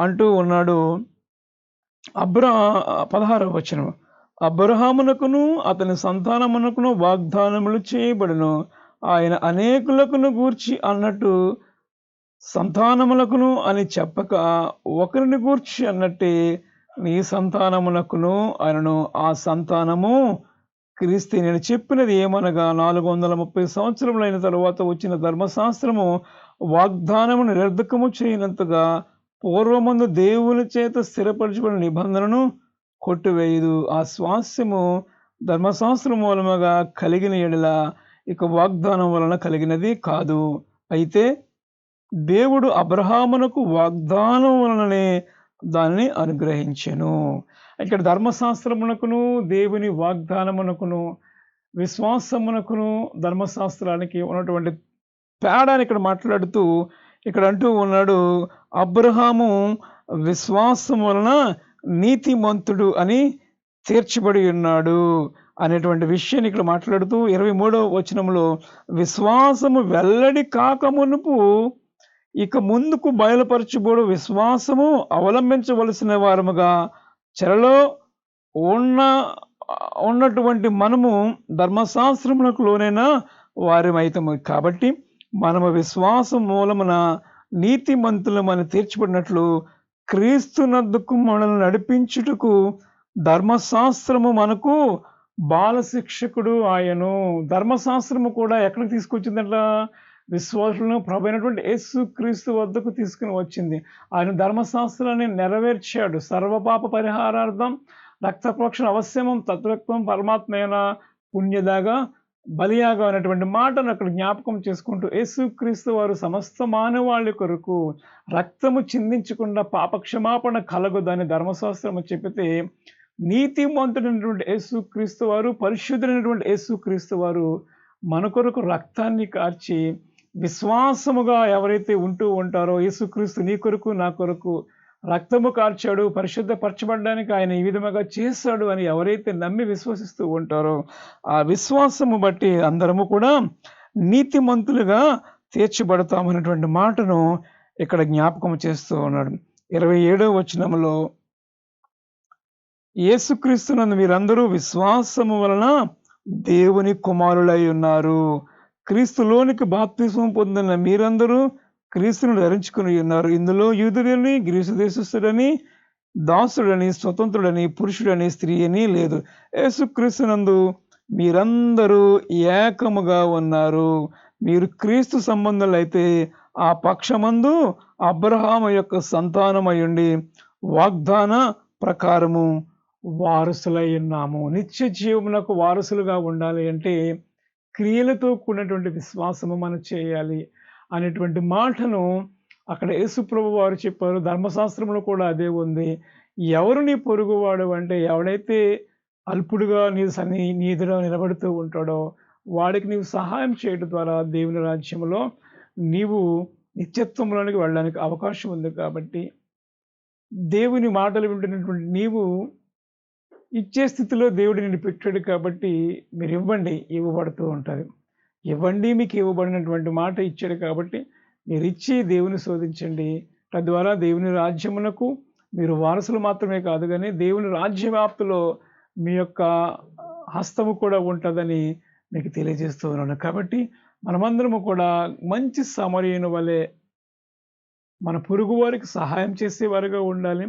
అంటూ ఉన్నాడు. 16వ వచనం, అబ్రహామునకును అతని సంతానమునకును వాగ్దానములు చేయబడును. ఆయన అనేకులకును గూర్చి అన్నట్టు సంతానములకును అని చెప్పక ఒకరిని గూర్చి అన్నట్టే నీ సంతానమునకును ఆయనను. ఆ సంతానము క్రీస్తు. నేను చెప్పినది ఏమనగా 430 సంవత్సరములైన తరువాత వచ్చిన ధర్మశాస్త్రము వాగ్దానము నిరర్ధకము చేయనంతగా పూర్వమందు దేవుని చేత స్థిరపరచబడిన నిబంధనను కొట్టివేయదు. ఆ స్వాస్యము ధర్మశాస్త్రం మూలముగా కలిగిన ఎడల ఇక వాగ్దానం వలన కలిగినది కాదు. అయితే దేవుడు అబ్రహామునకు వాగ్దానం వలననే దాన్ని అనుగ్రహించెను. ఇక్కడ ధర్మశాస్త్రమునకును దేవుని వాగ్దానమునకును విశ్వాసమునకును ధర్మశాస్త్రానికి ఉన్నటువంటి తేడాని ఇక్కడ మాట్లాడుతూ ఇక్కడ అంటూ ఉన్నాడు, అబ్రహాము విశ్వాసం వలన నీతిమంతుడు అని తీర్చబడి ఉన్నాడు అనేటువంటి విషయాన్ని ఇక్కడ మాట్లాడుతూ 23వ వచనంలో విశ్వాసము వెల్లడి కాకమునుపు ఇక ముందుకు బయలుపరచబడు విశ్వాసము అవలంబించవలసిన వారముగా చెరలో ఉన్నటువంటి మనము ధర్మశాస్త్రములకు లోనైన వారిమైతము. కాబట్టి మనము విశ్వాసం మూలమున నీతిమంతులమని తీర్చబడినట్లు క్రీస్తునద్దుకు మనల్ని నడిపించుటకు ధర్మశాస్త్రము మనకు బాల శిక్షకుడు ఆయను. ధర్మశాస్త్రము కూడా ఎక్కడికి తీసుకొచ్చిందంట? విశ్వాసులను ప్రభు అయినటువంటి యేసు క్రీస్తు వద్దకు తీసుకుని వచ్చింది. ఆయన ధర్మశాస్త్రాన్ని నెరవేర్చాడు. సర్వపాప పరిహారార్థం రక్త ప్రోక్షణ అవశ్యమం, తత్వత్వం పరమాత్మైన పుణ్యదాగా బలియాగా అనేటువంటి మాటను అక్కడ జ్ఞాపకం చేసుకుంటూ యేసు క్రీస్తు వారు సమస్త మానవాళి కొరకు రక్తము చిందించకుండా పాపక్షమాపణ కలగదని ధర్మశాస్త్రము చెప్పితే, నీతిమంతుడైనటువంటి యేసు క్రీస్తు వారు, పరిశుద్ధుడైనటువంటి యేసు క్రీస్తు వారు మన కొరకు రక్తాన్ని కార్చి విశ్వాసముగా ఎవరైతే ఉంటూ ఉంటారో, యేసుక్రీస్తు నీ కొరకు నా కొరకు రక్తము కార్చాడు, పరిశుద్ధపరచబడడానికి ఆయన ఈ విధముగా చేశాడు అని ఎవరైతే నమ్మి విశ్వసిస్తూ ఉంటారో ఆ విశ్వాసము బట్టి అందరము కూడా నీతిమంతులుగా తీర్చబడతామనేటువంటి మాటను ఇక్కడ జ్ఞాపకం చేస్తూ ఉన్నాడు. 27వ వచనంలో యేసుక్రీస్తునందు మీరందరూ విశ్వాసము వలన దేవుని కుమారులై ఉన్నారు. క్రీస్తులోనికి బాప్తిస్మం పొందిన మీరందరూ క్రీస్తును ధరించుకుని ఉన్నారు. ఇందులో యూదుడని, గ్రీసు దేశస్థుడని, దాసుడని, స్వతంత్రుడని, పురుషుడని, స్త్రీ అని లేదు. యేసుక్రీస్తునందు మీరందరూ ఏకముగా ఉన్నారు. మీరు క్రీస్తు సంబంధులైతే ఆ పక్షమందు అబ్రహాము యొక్క సంతానమై ఉండి వాగ్దాన ప్రకారము వారసులై ఉన్నాము. నిత్య జీవమునకు వారసులుగా ఉండాలి అంటే క్రియలతో కూడినటువంటి విశ్వాసము మనం చేయాలి అనేటువంటి మాటను అక్కడ యేసుప్రభు వారు చెప్పారు. ధర్మశాస్త్రంలో కూడా అదే ఉంది. ఎవరు నీ పొరుగువాడు అంటే, ఎవడైతే అల్పుడుగా నీ ఎదుట నిలబడుతూ ఉంటాడో వాడికి నీవు సహాయం చేయడం ద్వారా దేవుని రాజ్యంలో నీవు నిత్యత్వంలోనికి వెళ్ళడానికి అవకాశం ఉంది. కాబట్టి దేవుని మాటలు వింటున్నటువంటి నీవు ఇచ్చే స్థితిలో దేవుడు నిన్ను పెట్టాడు. కాబట్టి మీరు ఇవ్వండి, ఇవ్వబడుతూ ఉంటుంది. ఇవ్వండి, మీకు ఇవ్వబడినటువంటి మాట ఇచ్చాడు. కాబట్టి మీరు ఇచ్చి దేవుని శోధించండి. తద్వారా దేవుని రాజ్యమునకు మీరు వారసులు మాత్రమే కాదు, కానీ దేవుని రాజ్య వ్యాప్తిలో మీ యొక్క హస్తము కూడా ఉంటుందని మీకు తెలియజేస్తూ ఉన్నాను. కాబట్టి మనమందరము కూడా మంచి సమరయుని వలె మన పొరుగు వారికి సహాయం చేసేవారుగా ఉండాలి.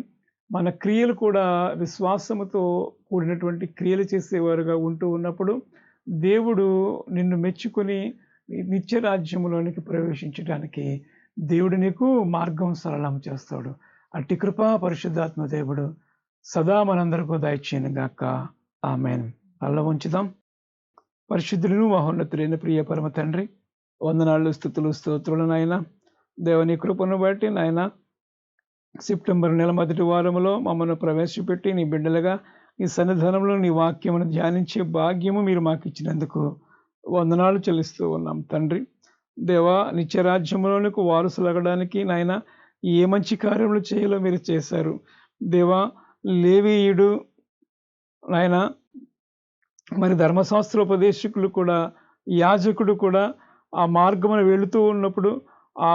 మన క్రియలు కూడా విశ్వాసముతో కూడినటువంటి క్రియలు చేసేవారుగా ఉంటూ ఉన్నప్పుడు దేవుడు నిన్ను మెచ్చుకొని నిత్య రాజ్యములోనికి ప్రవేశించడానికి దేవుడు నీకు మార్గం సరళం చేస్తాడు. అట్టి కృపా పరిశుద్ధాత్మ దేవుడు సదా మనందరికీ దయచేయను గాక. ఆమేన్. అల్ల ఉంచుదాం. పరిశుద్ధులను మహోన్నతులైన ప్రియ పరమ తండ్రి, వందనాళ్ళు, స్తుతులు, స్తోత్రులు నాయన. దేవుని కృపను బట్టి నాయన సెప్టెంబర్ నెల మొదటి వారంలో మమ్మల్ని ప్రవేశపెట్టి నీ బిడ్డలుగా ఈ సన్నిధానంలో నీ వాక్యమును ధ్యానించే భాగ్యము మీరు మాకు ఇచ్చినందుకు వందనాలు చెల్లిస్తూ ఉన్నాం తండ్రి. దేవా, నిత్యరాజ్యంలోనికి వారసులగడానికి నాయన ఏ మంచి కార్యములు చేయాలో మీరు చేశారు. దేవా, లేవీయుడు నాయన, మరి ధర్మశాస్త్రోపదేశకులు కూడా, యాజకుడు కూడా ఆ మార్గమును వెళుతూ ఉన్నప్పుడు ఆ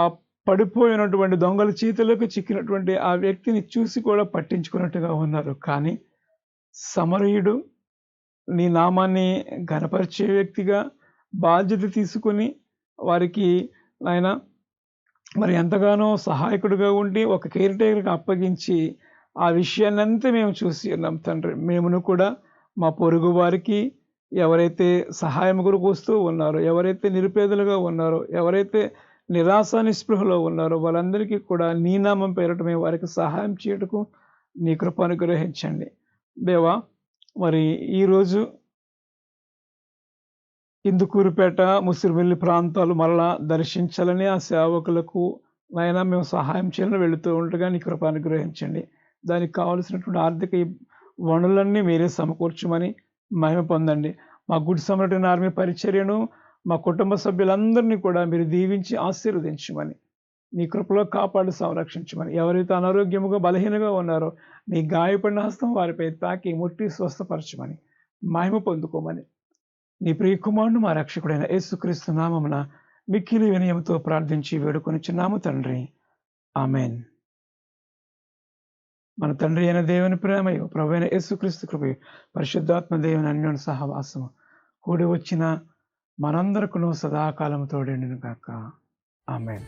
పడిపోయినటువంటి దొంగల చేతులకు చిక్కినటువంటి ఆ వ్యక్తిని చూసి కూడా పట్టించుకున్నట్టుగా ఉన్నారు. కానీ సమరయుడు నీ నామాన్ని ఘనపరిచే వ్యక్తిగా బాధ్యత తీసుకుని వారికి ఆయన మరి ఎంతగానో సహాయకుడిగా ఉండి ఒక కేర్ టేకర్కి అప్పగించి ఆ విషయాన్ని అంతా మేము చూసి ఉన్నాం తండ్రి. మేమును కూడా మా పొరుగు వారికి ఎవరైతే సహాయం కొరకు వస్తూ ఉన్నారో, ఎవరైతే నిరుపేదలుగా ఉన్నారో, ఎవరైతే నిరాశ నిస్పృహలో ఉన్నారో వాళ్ళందరికీ కూడా నీ నామం పేరట మేము వారికి సహాయం చేయటకు నీ కృప అనుగ్రహించండి దేవా. మరి ఈరోజు ఇందుకూరుపేట, ముసిరివెల్లి ప్రాంతాలు మరలా దర్శించాలని ఆ సేవకులకు అయినా మేము సహాయం చేయాలని వెళుతూ ఉండగా నీ కృప అనుగ్రహించండి. దానికి కావలసినటువంటి ఆర్థిక వనరులన్నీ మీరే సమకూర్చమని మహిమ పొందండి. మా గుడ్ సమరటన్ ఆర్మీ పరిచర్యను, మా కుటుంబ సభ్యులందరినీ కూడా మీరు దీవించి ఆశీర్వదించమని, నీ కృపలో కాపాడి సంరక్షించమని, ఎవరైతే అనారోగ్యముగా బలహీనంగా ఉన్నారో నీ గాయపడిన హస్తం వారిపై తాకి ముట్టి స్వస్థపరచమని, మహిమ పొందుకోమని నీ ప్రియ కుమారుడు మా రక్షకుడైన యేసుక్రీస్తు నామమున మిక్కిలి వినయముతో ప్రార్థించి వేడుకొనిచున్నాము తండ్రి. ఆమెన్. మన తండ్రి అయిన దేవుని ప్రేమయు, ప్రభువైన యేసుక్రీస్తు కృపయు, పరిశుద్ధాత్మ దేవుని అన్యోన్య సహవాసము కూడి వచ్చిన మనందరకును సదాకాలము తోడేండును గాక. ఆమెన్.